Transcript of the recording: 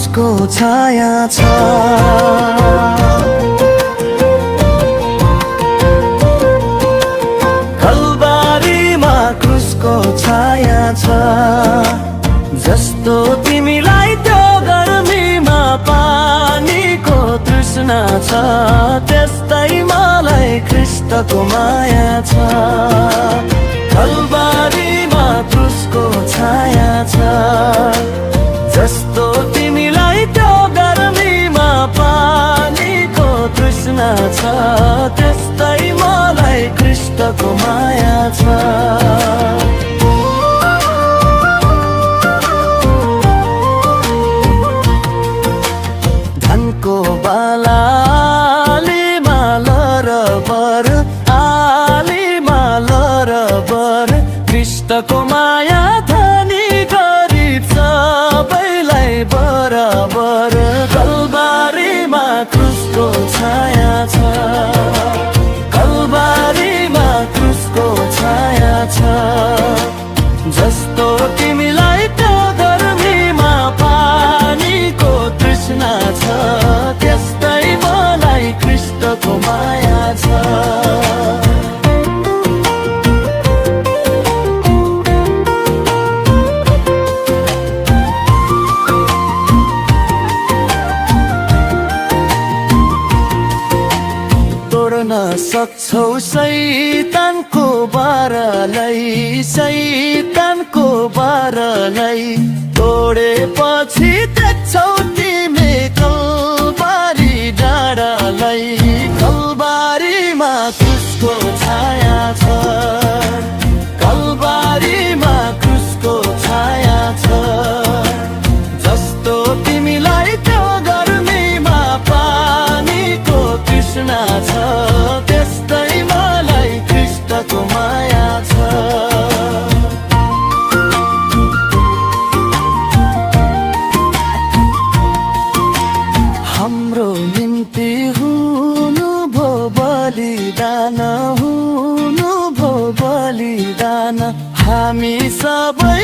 क्रुसको छाया छ। कल्बारीमा क्रुसको छाया छ। जस्तो तिमीलाई त्यो गर्मीमा पानीको तृष्णा छ, त्यस्तै मलाई ख्रीष्टको माया छ। कल्बारीमा क्रुसको छाया छ। जस्तो तिमीलाई त्यो गर्मीमा पानीको तृष्णा छ, त्यस्तै मलाई ख्रीष्टको माया छ। धनको बालालीमा लरबर, आलीमा लरबर, ख्रीष्टको माया धनी गरिब सबैलाई बराबर। कल्बारीमा क्रुसको छाया छ। कल्बारीमा क्रुसको छाया छ। जस्तो तिमीलाई त्यो गर्मीमा पानीको तृष्णा छ, त्यस्तै मलाई ख्रीष्टको माया छ। तोड्न सक्छौ शैतानको बारलाई, शैतानको बारलाई, तोडेपछि देख्छौ तिमी कल्बारी डाँडालाई। कल्बारीमा क्रुसको छाया छ। कल्बारीमा क्रुसको छाया छ। जस्तो तिमीलाई त्यो गर्मीमा पानीको तृष्णा छ, त्यस्तै मलाई ख्रीष्टको माया छ। हाम्रो निम्ति हुनुभो बलिदान, हुनुभो बलिदान, हामी सबै